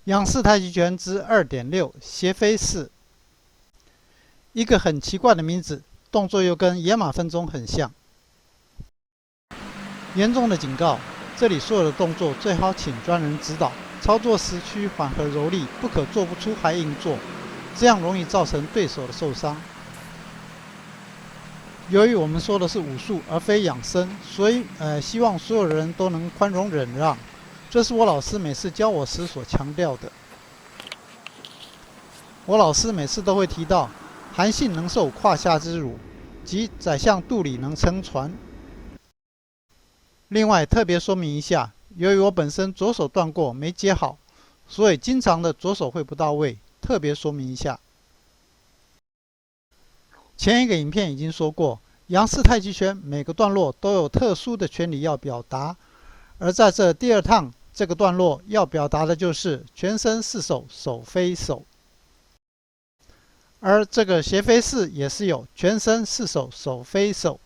仰式太极拳之2.6斜飞式，一个很奇怪的名字，动作又跟野马分鬃很像。严重的警告：这里所有的动作最好请专人指导，操作时需缓和柔力，不可做不出还硬做，这样容易造成对手的受伤。由于我们说的是武术而非养生，所以希望所有人都能宽容忍让。这是我老师每次教我时所强调的。我老师每次都会提到，韩信能受胯下之辱，即宰相肚里能撑船。另外特别说明一下，由于我本身左手断过没接好，所以经常的左手会不到位，特别说明一下。前一个影片已经说过，杨氏太极拳每个段落都有特殊的拳理要表达，而在这第二趟这个段落要表达的就是全身是手，手非手。而这个斜飞式也是有全身是手，手非手。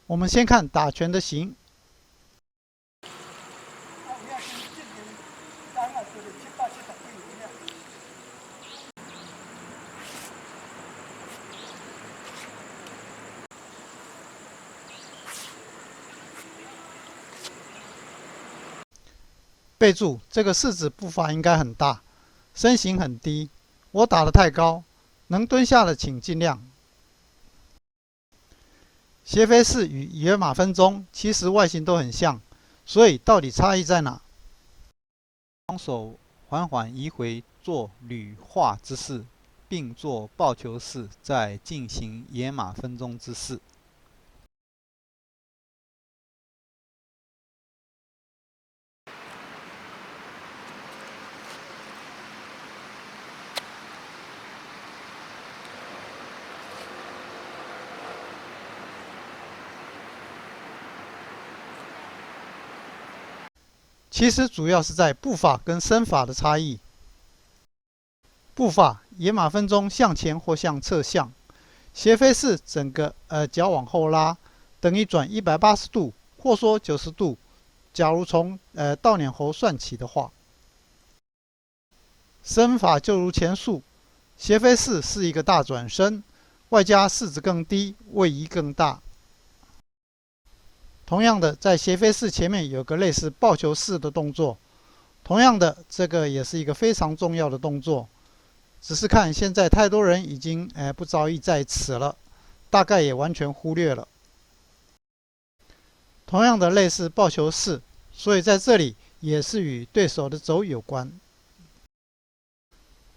我们先看打拳的形。备注：这个是指步伐应该很大，身形很低。我打得太高，能蹲下的请尽量。斜飞式与野马分鬃其实外形都很像，所以到底差异在哪？双手缓缓移回做捋画之势，并做抱球式，再进行野马分鬃之势。其实主要是在步法跟身法的差异。步法野马分鬃向前或向侧向，斜飞式整个脚往后拉，等于转180度，或说90度。假如从倒撵猴算起的话，身法就如前述，斜飞式是一个大转身，外加式子更低，位移更大。同样的，在斜飞式前面有个类似抱球式的动作，同样的，这个也是一个非常重要的动作。只是看现在太多人已经不着意在此了，大概也完全忽略了。同样的类似抱球式，所以在这里也是与对手的肘有关。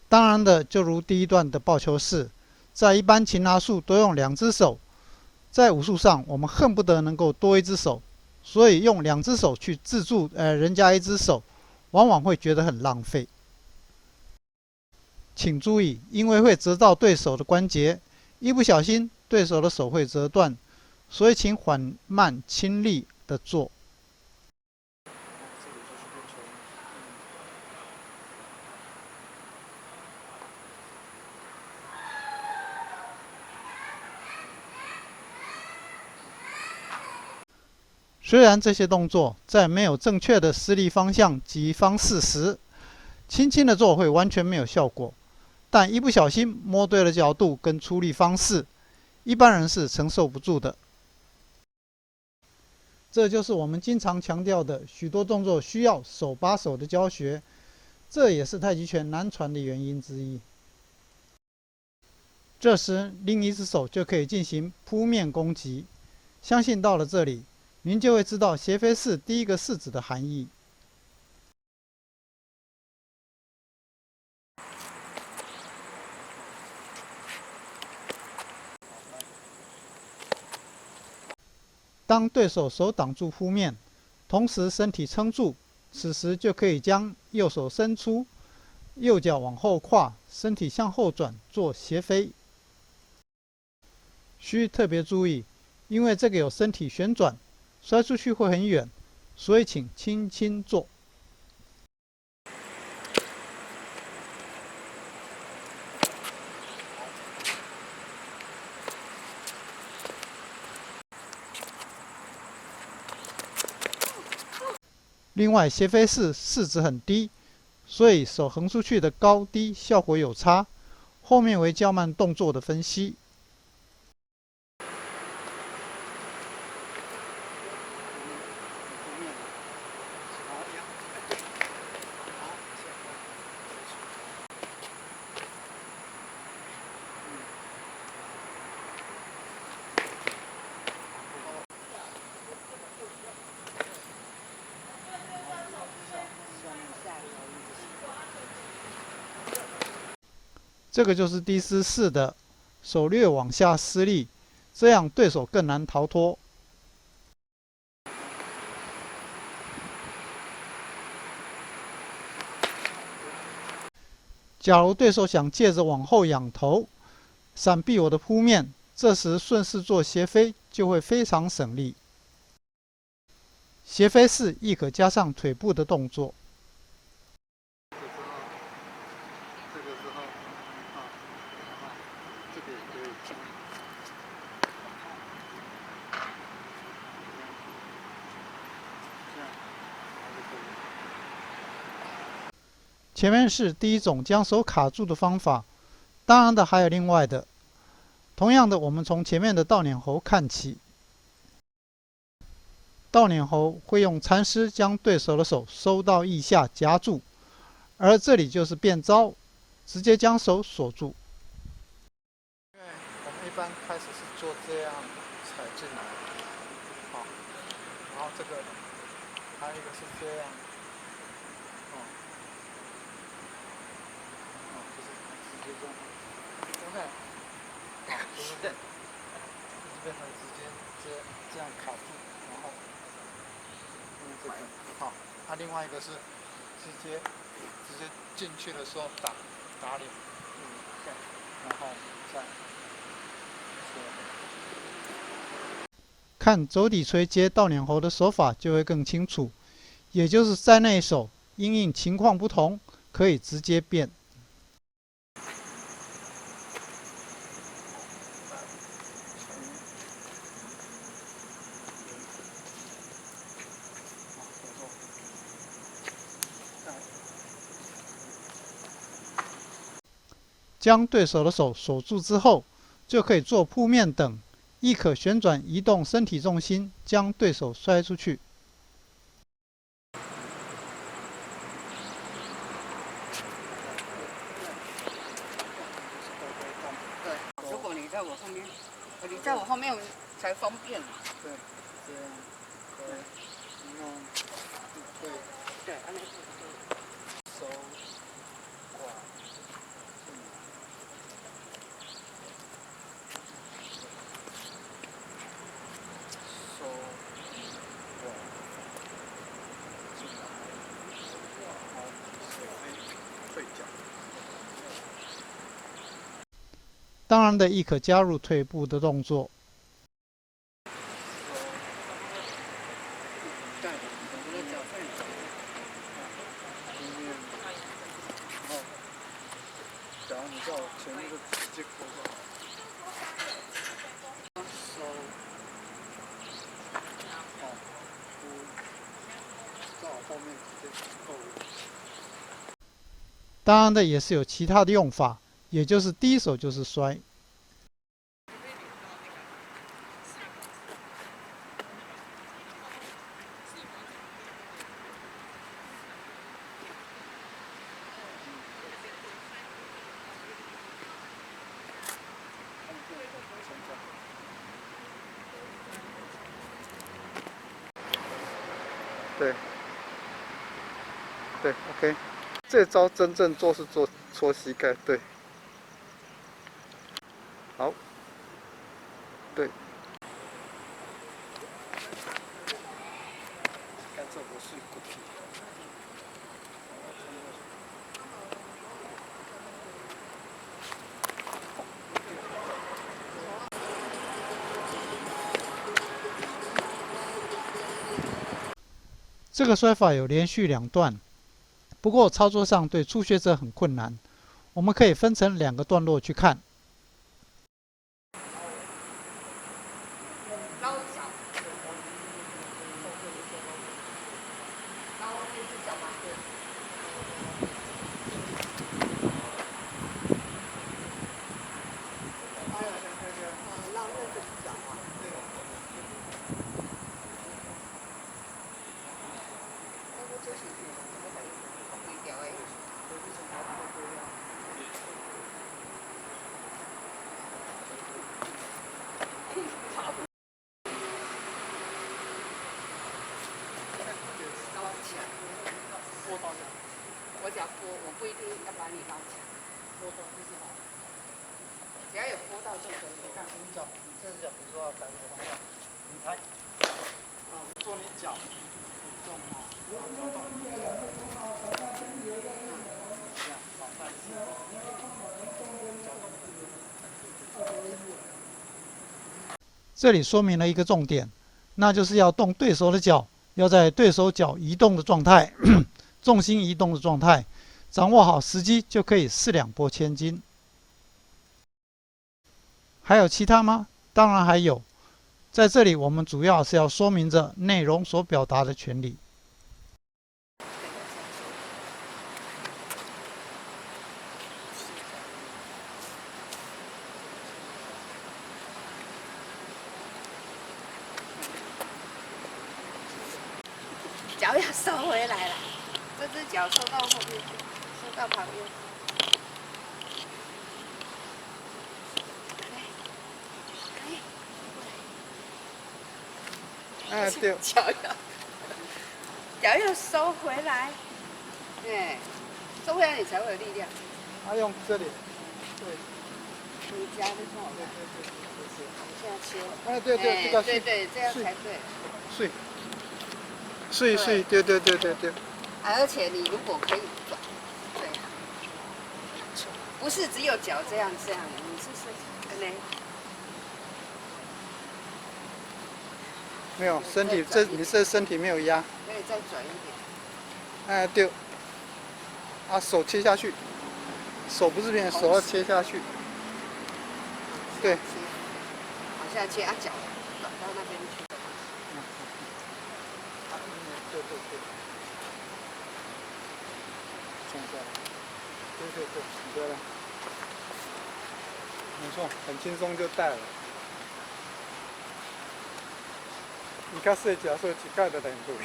当然的，就如第一段的抱球式，在一般擒拿术都用2只手，在武术上我们恨不得能够多1只手，所以用2只手去制住人家1只手，往往会觉得很浪费。请注意，因为会折到对手的关节，一不小心对手的手会折断，所以请缓慢轻力的做。虽然这些动作在没有正确的施力方向及方式时，轻轻的做会完全没有效果，但一不小心摸对了角度跟出力方式，一般人是承受不住的。这就是我们经常强调的，许多动作需要手把手的教学，这也是太极拳难传的原因之一。这时另一只手就可以进行扑面攻击，相信到了这里，您就会知道斜飞式第一个式子的含义。当对手手挡住扑面，同时身体撑住，此时就可以将右手伸出，右脚往后跨，身体向后转做斜飞。需特别注意，因为这个有身体旋转，摔出去会很远，所以请轻轻做。另外，斜飞式势值很低，所以手横出去的高低效果有差。后面为较慢动作的分析。这个就是低姿势的手略往下施力，这样对手更难逃脱。假如对手想借着往后仰头闪避我的扑面，这时顺势做斜飞就会非常省力。斜飞式亦可加上腿部的动作。前面是第一种将手卡住的方法，当然的还有另外的。同样的，我们从前面的倒捻猴看起。倒捻猴会用蚕丝将对手的手收到腋下夹住，而这里就是变招，直接将手锁住。因为我们一般开始是做这样踩进来，好，然后这个还有一个是这样，就是直接这样 ，OK， 好，就是变成直接这样卡住，然后用这个好，另外一个是直接进去的时候打脸，然后再看走底锤接倒捻猴的手法就会更清楚，也就是在那一手因应情况不同，可以直接变。将对手的手锁住之后，就可以做扑面等，亦可旋转移动身体重心，将对手摔出去。如果你在我后面，你在我后面才方便。对，这样，对，然后对，对，安尼手挂。当然的，亦可加入腿部的动作。假如你在我前面就直接扣就好。手，在我后面直接扣。当然的，也是有其他的用法，也就是第一手就是摔。对，对 ，OK， 这招真正做是搓膝盖，对，好，对，看这不是骨皮。这个摔法有连续2段，不过操作上对初学者很困难。我们可以分成2个段落去看。我只要拨，我不一定要把你拉起来，拨到就是好，只要有拨到就可以。你看你脚，你这只脚，比如说要改一个方向，你抬，做你脚很重啊，这样往上吸。这里说明了一个重点，那就是要动对手的脚，要在对手脚移动的状态，重心移动的状态，掌握好时机就可以四两拨千斤。还有其他吗？当然还有。在这里，我们主要是要说明着内容所表达的权利。脚要收回来了，这只脚收到后面去，收到旁边。对。脚要收回来，收回来你才会有力量。用这里，对。你加的错。对，往下切。对，这个对，这样才对。碎，对。而且你如果可以转，对，不是只有脚这样，你是呢？没有身体，你这身体没有压。可以再转一点。对。手切下去，手不是变，手要切下去。对。往下切，脚转到那边去。对。这样下来。对，很漂亮。没错，很轻松就带了。你看设计说几盖的很对。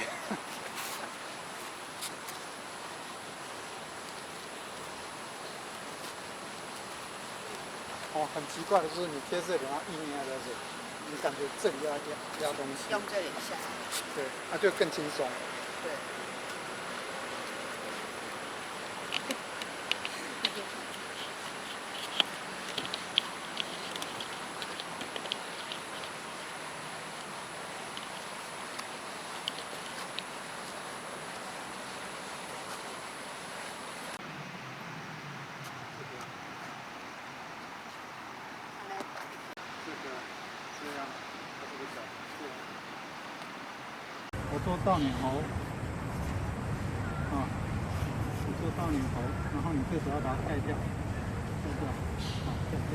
很奇怪的是，你贴这里，然后意念在这里，你感觉这里要压东西。用这里下。对，那就更轻松。对。我做倒捻喉，你做倒捻喉，然后你这手要把它盖掉，盖掉，盖掉。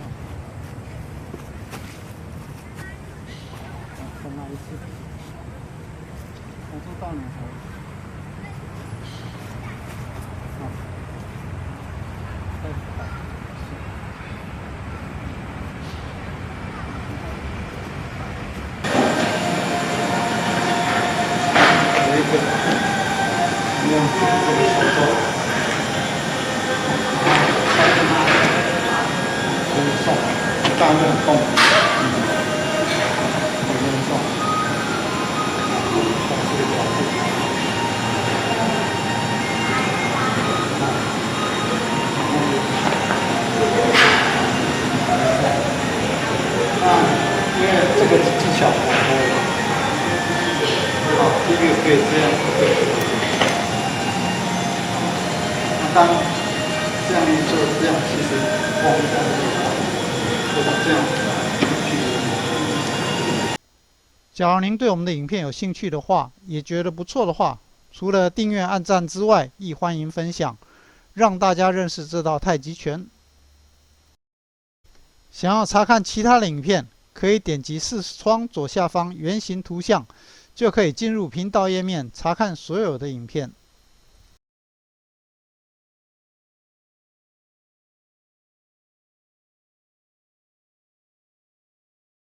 再来一次，我做倒捻喉，再打。大面动，因为这个技巧第一个可以这样，当这样一做，这样其实风这样。假如您对我们的影片有兴趣的话，也觉得不错的话，除了订阅、按赞之外，亦欢迎分享，让大家认识这道太极拳。想要查看其他的影片，可以点击视窗左下方圆形图像，就可以进入频道页面查看所有的影片。